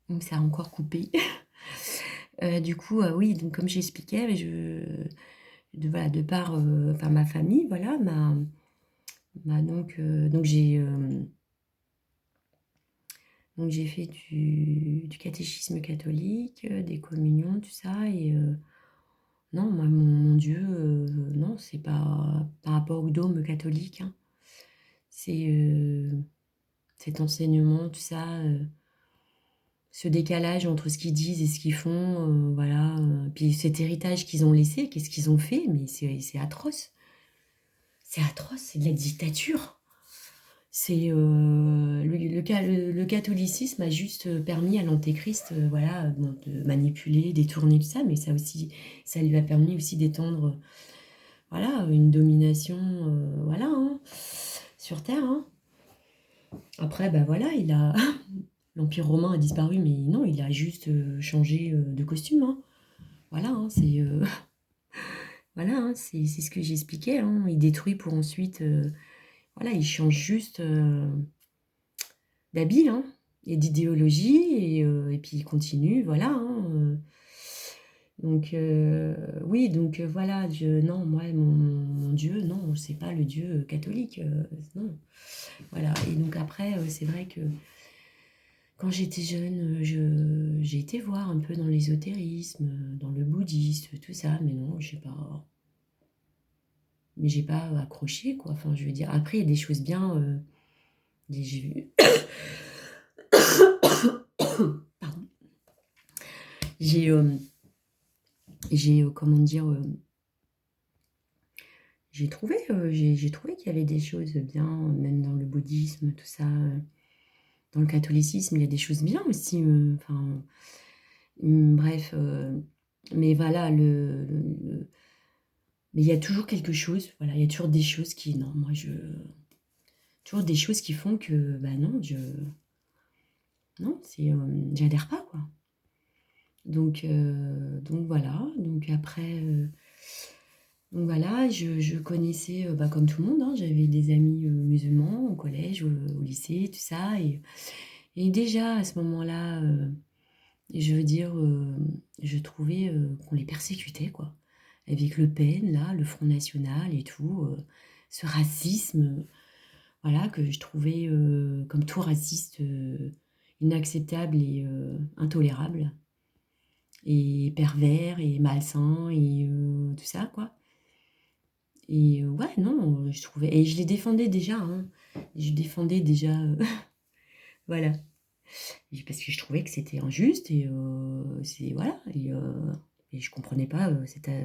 Donc ça a encore coupé. Du coup, oui, donc comme j'expliquais, voilà, de par, enfin ma famille, voilà, donc j'ai fait du catéchisme catholique, des communions, tout ça et non, moi mon Dieu, non, c'est pas par rapport au dogme catholique, hein. C'est, cet enseignement, tout ça, ce décalage entre ce qu'ils disent et ce qu'ils font, voilà, puis cet héritage qu'ils ont laissé, qu'est-ce qu'ils ont fait? Mais c'est atroce. C'est atroce, c'est de la dictature. C'est le catholicisme a juste permis à l'antéchrist, voilà, bon, de manipuler, détourner tout ça, mais ça aussi, ça lui a permis aussi d'étendre, voilà, une domination, voilà, hein, sur Terre, hein. Après, bah voilà, l'Empire romain a disparu, mais non, il a juste changé de costume, hein. Voilà, hein, voilà, hein, c'est ce que j'expliquais, hein. Il détruit pour ensuite, voilà, il change juste d'habit, hein, et d'idéologie, et puis il continue, voilà, hein, donc oui, donc voilà, non, moi, mon Dieu, non, c'est pas le Dieu catholique, non, voilà. Et donc après, c'est vrai que quand j'étais jeune, j'ai été voir un peu dans l'ésotérisme, dans le bouddhisme, tout ça, mais non, j'ai pas accroché, quoi. Enfin, je veux dire, après, il y a des choses bien, j'ai vu, pardon, j'ai, comment dire, j'ai trouvé qu'il y avait des choses bien, même dans le bouddhisme, tout ça, dans le catholicisme, il y a des choses bien aussi, enfin, bref, mais voilà, mais il y a toujours quelque chose, voilà, il y a toujours des choses qui, non, moi, toujours des choses qui font que, bah non, non, j'adhère pas, quoi. Donc voilà, donc après, donc voilà, je connaissais, bah, comme tout le monde, hein, j'avais des amis musulmans au collège, au lycée, tout ça, et déjà à ce moment-là, je veux dire, je trouvais qu'on les persécutait, quoi. Avec Le Pen, là, le Front National et tout, ce racisme, voilà, que je trouvais, comme tout raciste, inacceptable et intolérable, et pervers et malsain, et tout ça, quoi. Et ouais, non, je trouvais, et je les défendais déjà, hein. Je défendais déjà, voilà. Parce que je trouvais que c'était injuste, et voilà, et je comprenais pas,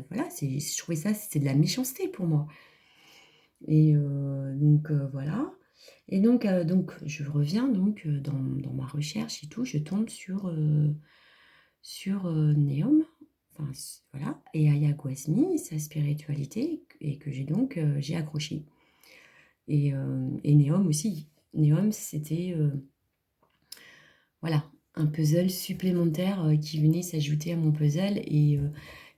voilà, je trouvais ça, c'était de la méchanceté pour moi. Et donc voilà. Et donc je reviens donc dans ma recherche et tout, je tombe sur Neom, enfin voilà, et Ayahuasmi, sa spiritualité, et que j'ai accroché. Et Neom aussi. Neom, c'était voilà, un puzzle supplémentaire qui venait s'ajouter à mon puzzle, et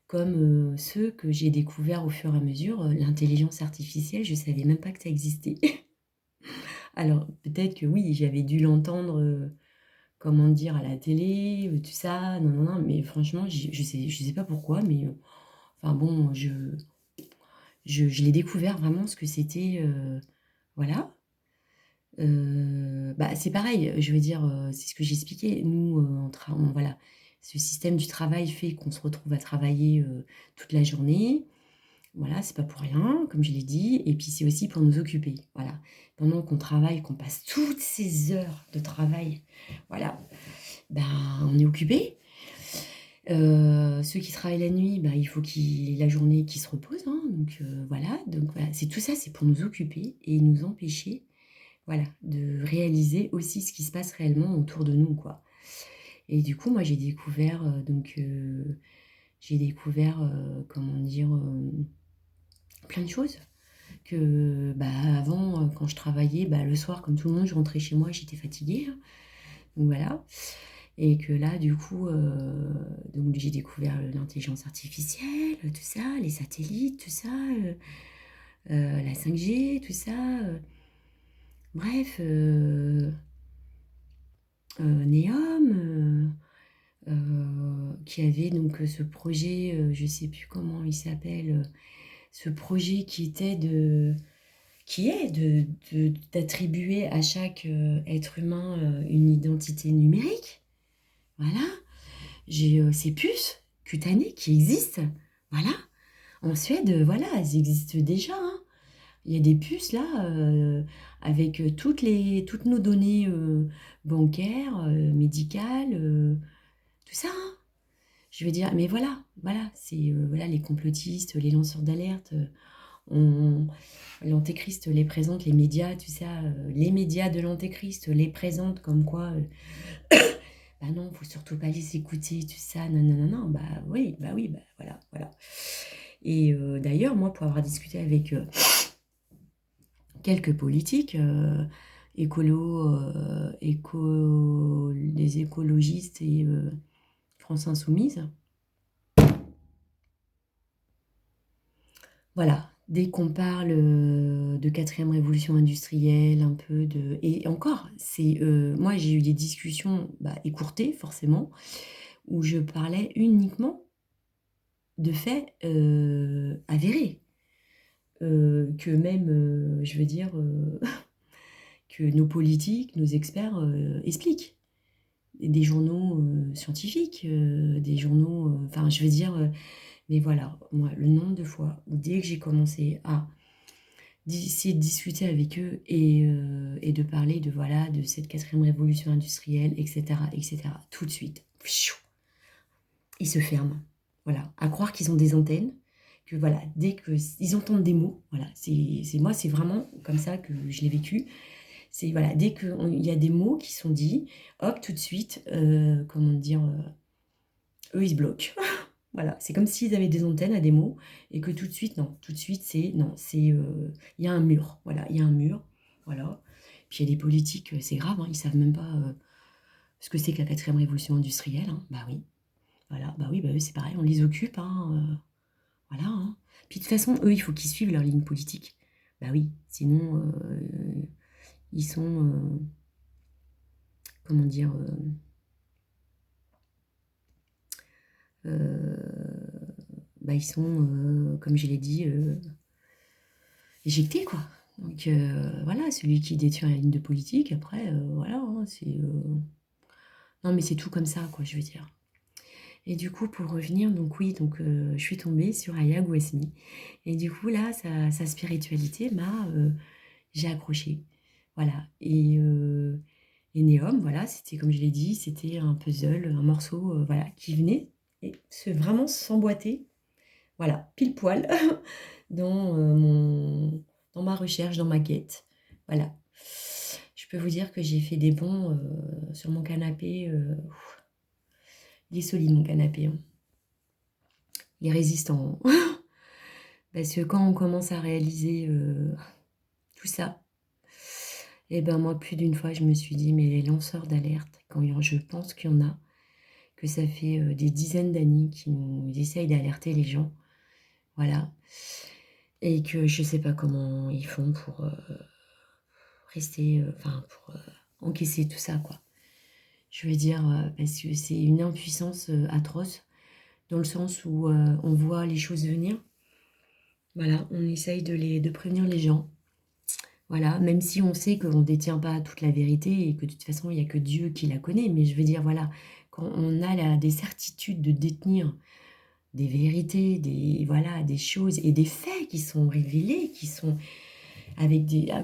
comme ceux que j'ai découverts au fur et à mesure, l'intelligence artificielle, je savais même pas que ça existait. Alors peut-être que oui, j'avais dû l'entendre, comment dire, à la télé, tout ça, non, non, non, mais franchement, je sais pas pourquoi, mais enfin bon, je l'ai découvert vraiment ce que c'était, voilà. Bah, c'est pareil, je veux dire, c'est ce que j'expliquais. Nous, voilà, ce système du travail fait qu'on se retrouve à travailler, toute la journée. Voilà, c'est pas pour rien, comme je l'ai dit, et puis c'est aussi pour nous occuper, voilà. Pendant qu'on travaille, qu'on passe toutes ces heures de travail, voilà, ben, on est occupé. Ceux qui travaillent la nuit, bah, il faut la journée qu'ils se reposent, hein, donc voilà, c'est tout ça, c'est pour nous occuper et nous empêcher, voilà, de réaliser aussi ce qui se passe réellement autour de nous, quoi. Et du coup, moi, j'ai découvert, comment dire, plein de choses que, bah, avant, quand je travaillais, bah, le soir, comme tout le monde, je rentrais chez moi, j'étais fatiguée, hein, donc voilà. Et que là, du coup, donc j'ai découvert l'intelligence artificielle, tout ça, les satellites, tout ça, la 5G, tout ça, bref, Neom, qui avait donc ce projet, je sais plus comment il s'appelle, ce projet qui est d'attribuer à chaque être humain une identité numérique. Voilà. J'ai ces puces cutanées qui existent. Voilà. En Suède, voilà, elles existent déjà, hein. Il y a des puces là, avec toutes nos données bancaires, médicales, tout ça, hein. Je veux dire, mais voilà, c'est voilà, les complotistes, les lanceurs d'alerte, l'antéchrist les présente, les médias, tout ça, les médias de l'antéchrist les présentent comme quoi, bah non, faut surtout pas les écouter, tout ça, non, non, non, non, bah oui, bah voilà, voilà. Et d'ailleurs, moi, pour avoir discuté avec quelques politiques, les écologistes et France Insoumise, voilà, dès qu'on parle de quatrième révolution industrielle, un peu de... Et encore, moi j'ai eu des discussions écourtées, forcément, où je parlais uniquement de faits avérés. Que même, je veux dire, que nos politiques, nos experts expliquent. Des journaux scientifiques, des journaux... Enfin, je veux dire... mais voilà, moi, le nombre de fois où dès que j'ai commencé à essayer de discuter avec eux et de parler de cette quatrième révolution industrielle, etc., etc., tout de suite, ils se ferment. Voilà, à croire qu'ils ont des antennes, que voilà, dès qu'ils entendent des mots, voilà, moi, c'est vraiment comme ça que je l'ai vécu. C'est voilà, dès qu'il y a des mots qui sont dits, hop, tout de suite, comment dire, eux, ils se bloquent. Voilà, c'est comme s'ils avaient des antennes à des mots et que tout de suite, non, tout de suite, il y a un mur, voilà, il y a un mur, voilà. Puis il y a des politiques, c'est grave, hein, ils savent même pas ce que c'est que la quatrième révolution industrielle, hein. Bah oui, voilà, bah oui, bah eux, c'est pareil, on les occupe, hein, voilà, hein. Puis de toute façon, eux, il faut qu'ils suivent leur ligne politique. Bah oui, sinon, ils sont, comment dire, ils sont, comme je l'ai dit, éjectés, quoi. Donc voilà, celui qui détient la ligne de politique, après, voilà, hein, non, mais c'est tout comme ça, quoi, je veux dire. Et du coup, pour revenir, donc oui, donc je suis tombée sur Aya Gouasmi. Et du coup, là, sa spiritualité j'ai accroché. Voilà. Et Neom, voilà, c'était, comme je l'ai dit, c'était un puzzle, un morceau, voilà, qui venait et vraiment s'emboîter, voilà, pile poil, dans, dans ma recherche, dans ma quête. Voilà. Je peux vous dire que j'ai fait des bonds sur mon canapé. Il est solide, mon canapé, hein. Il est résistant, hein. Parce que quand on commence à réaliser tout ça, et ben moi, plus d'une fois, je me suis dit, mais les lanceurs d'alerte, je pense qu'il y en a, que ça fait des dizaines d'années qu'ils essayent d'alerter les gens, voilà, et que je sais pas comment ils font pour rester, pour encaisser tout ça, quoi. Je veux dire, parce que c'est une impuissance atroce, dans le sens où on voit les choses venir. Voilà, on essaye de prévenir les gens. Voilà, même si on sait qu'on ne détient pas toute la vérité et que de toute façon, il n'y a que Dieu qui la connaît. Mais je veux dire, voilà, quand on a des certitudes de détenir des vérités, voilà, des choses et des faits qui sont révélés, qui sont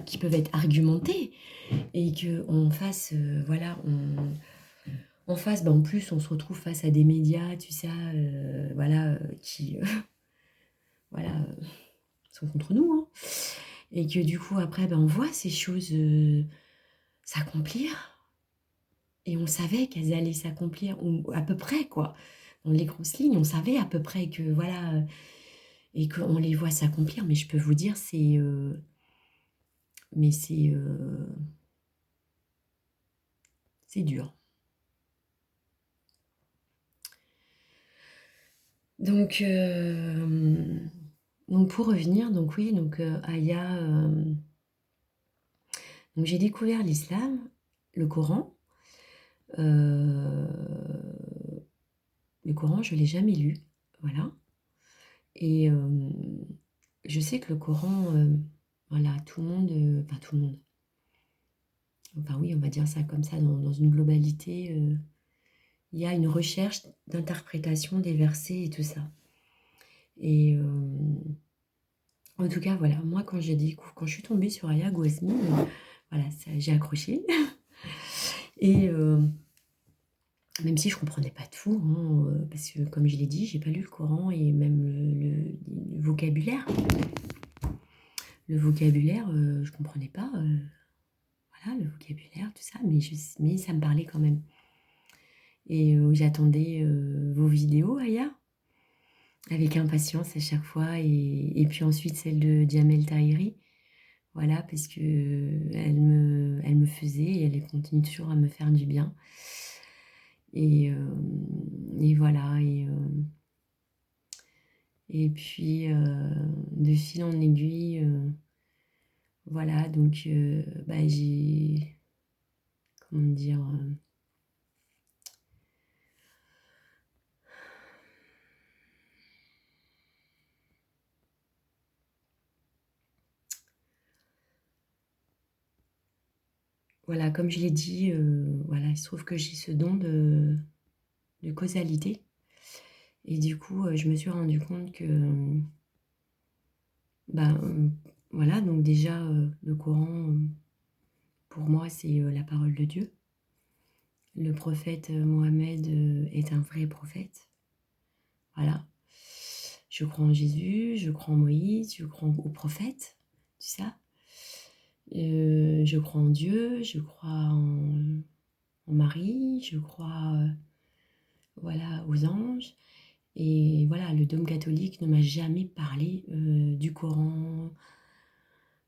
qui peuvent être argumentés, et qu'on fasse, voilà, en face, en plus, on se retrouve face à des médias, tu sais, voilà, qui, voilà, sont contre nous, hein. Et que du coup, après, on voit ces choses s'accomplir. Et on savait qu'elles allaient s'accomplir, ou à peu près, quoi. Dans les grosses lignes, on savait à peu près que, voilà, et qu'on les voit s'accomplir. Mais je peux vous dire, mais c'est dur. Donc pour revenir, donc oui, donc Aya, donc j'ai découvert l'islam, le Coran Coran, je ne l'ai jamais lu, voilà. Et je sais que le Coran, voilà, tout le monde, enfin tout le monde, enfin oui, on va dire ça comme ça, dans une globalité, il y a une recherche d'interprétation des versets et tout ça. Et en tout cas, voilà, moi quand je suis tombée sur Aya Gouasmi, voilà, j'ai accroché. Et même si je comprenais pas tout, hein, parce que comme je l'ai dit, j'ai pas lu le Coran et même le vocabulaire. Le vocabulaire, je comprenais pas, voilà, le vocabulaire, tout ça, mais ça me parlait quand même. Et j'attendais vos vidéos, Aya, avec impatience à chaque fois, et puis ensuite celle de Jamel Tahiri, voilà, parce que elle me faisait et elle continue toujours à me faire du bien. Et voilà, et puis de fil en aiguille, voilà, donc bah, j'ai, comment dire, voilà, comme je l'ai dit, voilà, il se trouve que j'ai ce don de causalité. Et du coup, je me suis rendu compte que, bah, voilà, donc déjà, le Coran, pour moi, c'est la parole de Dieu. Le prophète Mohammed est un vrai prophète. Voilà. Je crois en Jésus, je crois en Moïse, je crois aux prophètes, tout ça. Je crois en Dieu, je crois en Marie, je crois voilà, aux anges. Et voilà, le dogme catholique ne m'a jamais parlé du Coran,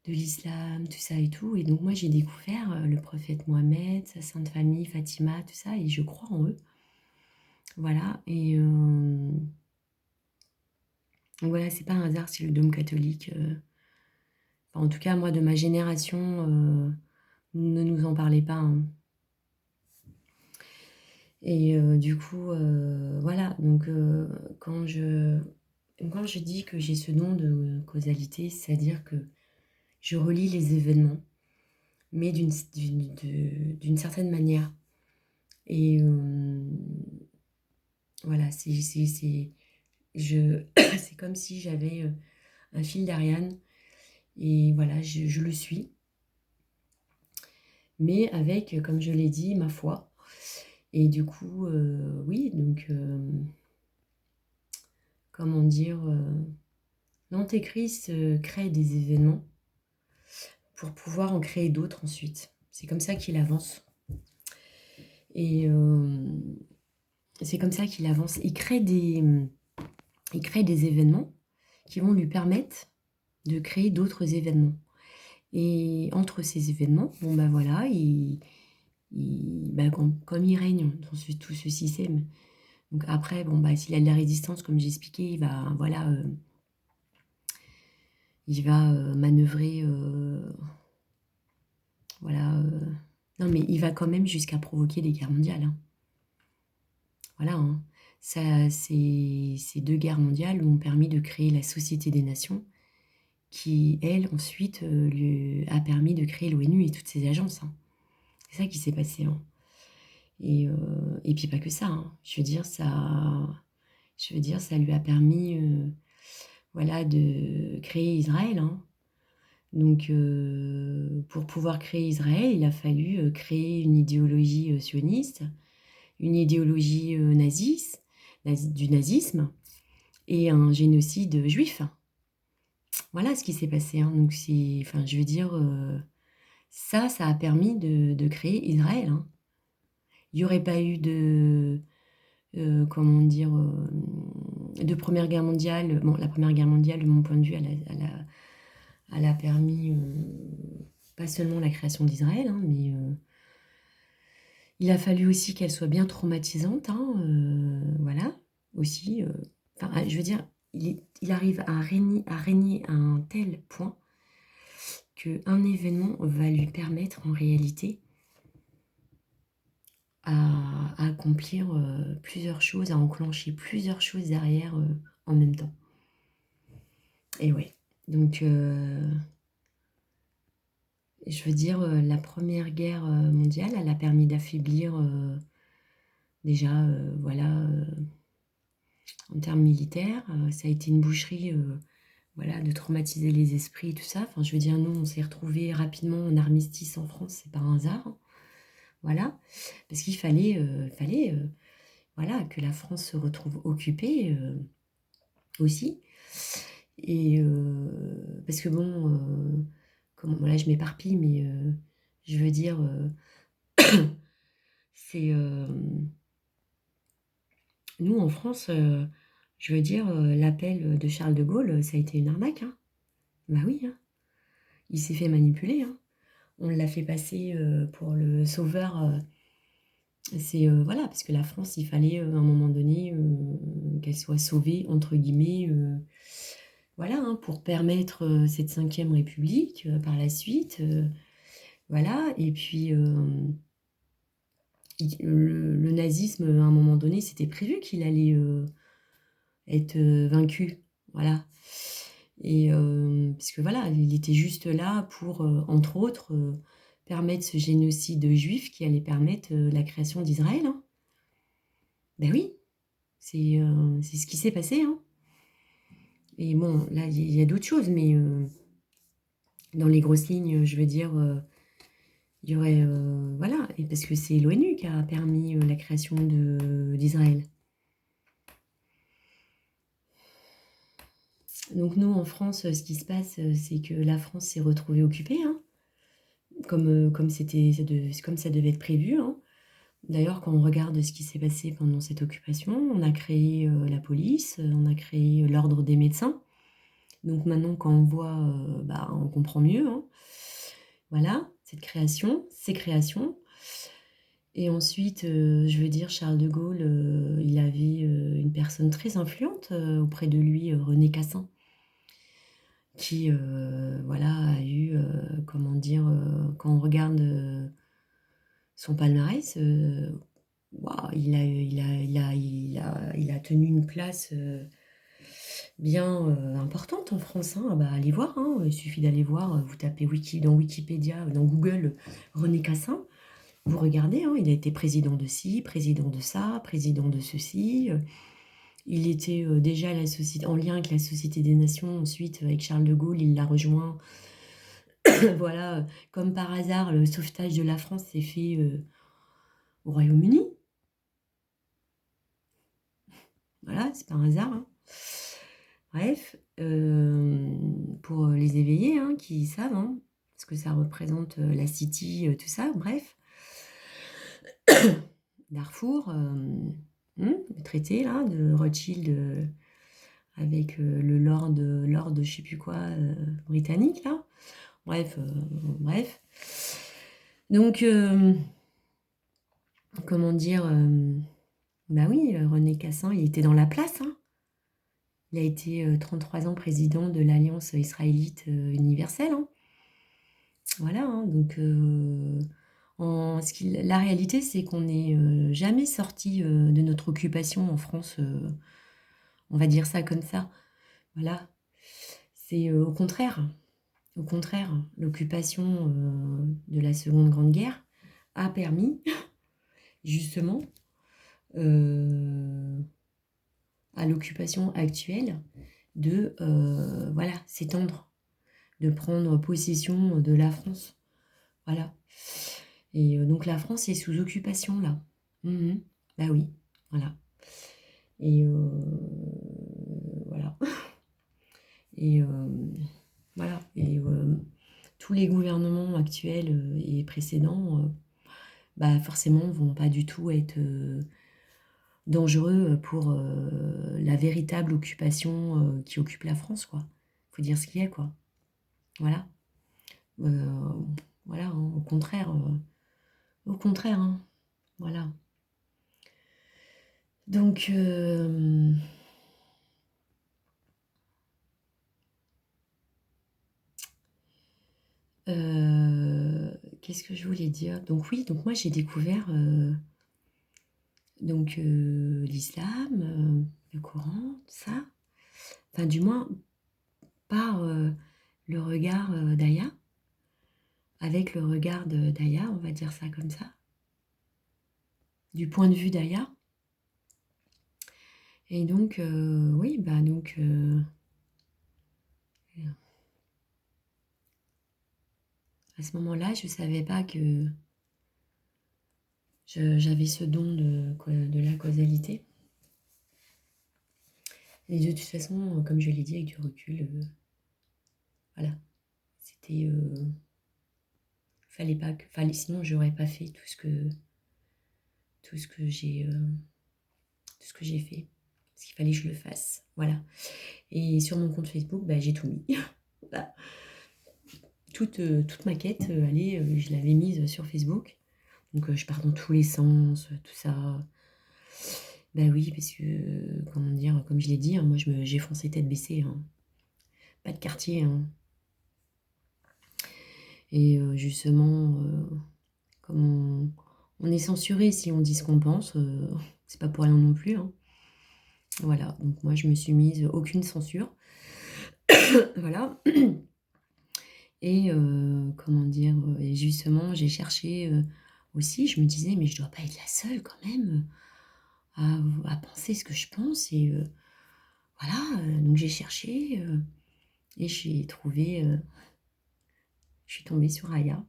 de l'islam, tout ça et tout. Et donc moi j'ai découvert le prophète Mohammed, sa sainte famille, Fatima, tout ça, et je crois en eux. Voilà, et donc voilà, c'est pas un hasard si le dogme catholique, enfin, en tout cas moi de ma génération, ne nous en parlait pas, hein. Et du coup, voilà, donc quand je dis que j'ai ce don de causalité, c'est-à-dire que je relie les événements, mais d'une certaine manière. Et voilà, c'est comme si j'avais un fil d'Ariane, et voilà, je le suis, mais avec, comme je l'ai dit, ma foi. Et du coup, oui, donc, comment dire, l'antéchrist crée des événements pour pouvoir en créer d'autres ensuite. C'est comme ça qu'il avance. Et c'est comme ça qu'il avance. Il crée des événements qui vont lui permettre de créer d'autres événements. Et entre ces événements, bon ben voilà, comme il règne dans tout ce système. Donc après, bon bah s'il a de la résistance, comme j'expliquais, il va voilà, manœuvrer, voilà. Non mais il va quand même jusqu'à provoquer des guerres mondiales, hein. Voilà, hein. Ça, ces 2 guerres mondiales ont permis de créer la Société des Nations, qui, elle, ensuite, lui a permis de créer l'ONU et toutes ses agences, hein. C'est ça qui s'est passé, hein. Et puis pas que ça, hein. Je veux dire, ça lui a permis, voilà, de créer Israël, hein. Donc, pour pouvoir créer Israël, il a fallu créer une idéologie sioniste, une idéologie du nazisme, et un génocide juif. Voilà ce qui s'est passé, hein. Donc enfin, je veux dire, ça a permis de créer Israël, hein. Il n'y aurait pas eu comment dire, de Première Guerre mondiale. Bon, la Première Guerre mondiale, de mon point de vue, elle a permis pas seulement la création d'Israël, hein, mais il a fallu aussi qu'elle soit bien traumatisante, hein, voilà, aussi. Enfin, je veux dire, il arrive à régner à un tel point qu'un événement va lui permettre en réalité à accomplir plusieurs choses, à enclencher plusieurs choses derrière en même temps. Et ouais, donc je veux dire, la Première Guerre mondiale, elle a permis d'affaiblir déjà, voilà, en termes militaires, ça a été une boucherie, voilà, de traumatiser les esprits et tout ça. Enfin, je veux dire, nous, on s'est retrouvés rapidement en armistice en France, c'est par hasard, hein. Voilà, parce qu'il fallait voilà, que la France se retrouve occupée aussi. Et parce que bon, voilà, je m'éparpille, mais je veux dire, c'est nous en France, je veux dire, l'appel de Charles de Gaulle, ça a été une arnaque, hein. Bah oui, hein. Il s'est fait manipuler, hein. On l'a fait passer pour le sauveur. C'est voilà, parce que la France, il fallait à un moment donné qu'elle soit sauvée, entre guillemets, voilà, hein, pour permettre cette 5e République par la suite. Voilà, et puis le nazisme, à un moment donné, c'était prévu qu'il allait être vaincu. Voilà. Et parce que voilà, il était juste là pour, entre autres, permettre ce génocide juif qui allait permettre la création d'Israël, hein. Ben oui, c'est ce qui s'est passé, hein. Et bon, là, il y a d'autres choses, mais dans les grosses lignes, je veux dire, il y aurait, voilà, et parce que c'est l'ONU qui a permis la création d'Israël. Donc nous, en France, ce qui se passe, c'est que la France s'est retrouvée occupée, hein, comme ça devait être prévu, hein. D'ailleurs, quand on regarde ce qui s'est passé pendant cette occupation, on a créé la police, on a créé l'ordre des médecins. Donc maintenant, quand on voit, bah, on comprend mieux, hein. Voilà, ces créations. Et ensuite, je veux dire, Charles de Gaulle, il avait une personne très influente auprès de lui, René Cassin, qui, voilà, a eu, comment dire, quand on regarde son palmarès, waouh, il a tenu une place bien importante en France, hein. Bah, allez voir, hein, il suffit d'aller voir, vous tapez dans Wikipédia, dans Google, René Cassin, vous regardez, hein, il a été président de ci, président de ça, président de ceci. Il était déjà en lien avec la Société des Nations. Ensuite, avec Charles de Gaulle, il l'a rejoint. Voilà, comme par hasard, le sauvetage de la France s'est fait au Royaume-Uni. Voilà, c'est par hasard, hein. Bref, pour les éveillés, hein, qui savent, hein, parce que ça représente la City, tout ça, bref. Darfour, le traité là, de Rothschild avec le lord je sais plus quoi, britannique là. Bref, bref. Donc, comment dire, bah oui, René Cassin, il était dans la place, hein. Il a été 33 ans président de l'Alliance israélite universelle, hein. Voilà, hein, donc la réalité, c'est qu'on n'est jamais sorti de notre occupation en France, on va dire ça comme ça. Voilà, c'est au contraire, l'occupation de la Seconde Grande Guerre a permis justement à l'occupation actuelle de voilà, s'étendre, de prendre possession de la France. Voilà. Et donc la France est sous occupation là. Bah oui, voilà. Et voilà. Et voilà. Et tous les gouvernements actuels et précédents, bah forcément, vont pas du tout être dangereux pour la véritable occupation qui occupe la France, quoi. Faut dire ce qu'il y a, quoi. Voilà. Voilà, hein, au contraire, hein. Voilà. Donc, qu'est-ce que je voulais dire? Donc oui, donc moi j'ai découvert Donc l'islam, le Coran, tout ça. Enfin, du moins, par le regard d'Aya, avec le regard d'Aya, on va dire ça comme ça, du point de vue d'Aya. Et donc, oui, bah donc, à ce moment-là, je ne savais pas que j'avais ce don de la causalité. Et de toute façon, comme je l'ai dit avec du recul, voilà, c'était... fallait pas que... sinon, j'aurais pas fait tout ce que j'ai fait. Parce qu'il fallait que je le fasse. Voilà. Et sur mon compte Facebook, bah, j'ai tout mis. Voilà. Toute ma quête, je l'avais mise sur Facebook. Donc je pars dans tous les sens, tout ça. Bah oui, parce que, comment dire, comme je l'ai dit, hein, moi j'ai foncé tête baissée, hein. Pas de quartier, hein. Et justement, comme on est censuré si on dit ce qu'on pense, c'est pas pour rien non plus, hein. Voilà, donc moi je me suis mise aucune censure. Voilà. Et comment dire, et justement, j'ai cherché aussi, je me disais, mais je dois pas être la seule quand même à penser ce que je pense. Et voilà, donc j'ai cherché et j'ai trouvé, je suis tombée sur Aya.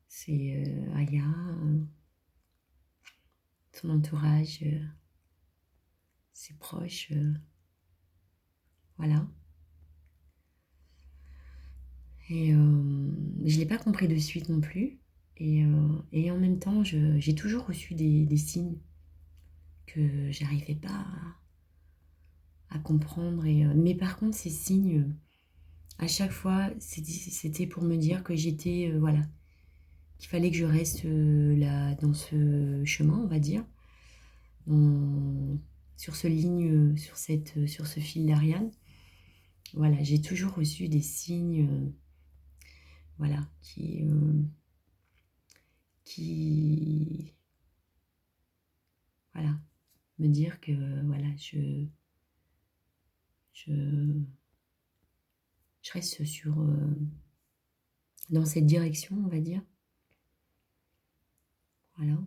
C'est Aya, son entourage, ses proches, voilà. Et je ne l'ai pas compris de suite non plus. Et en même temps, j'ai toujours reçu des signes que j'arrivais pas à comprendre. Mais par contre, ces signes, à chaque fois, c'était pour me dire que j'étais, voilà, qu'il fallait que je reste là, dans ce chemin, on va dire, sur sur ce fil d'Ariane. Voilà, j'ai toujours reçu des signes, voilà, qui, voilà, me dire que, voilà, je, je reste dans cette direction, on va dire. Voilà.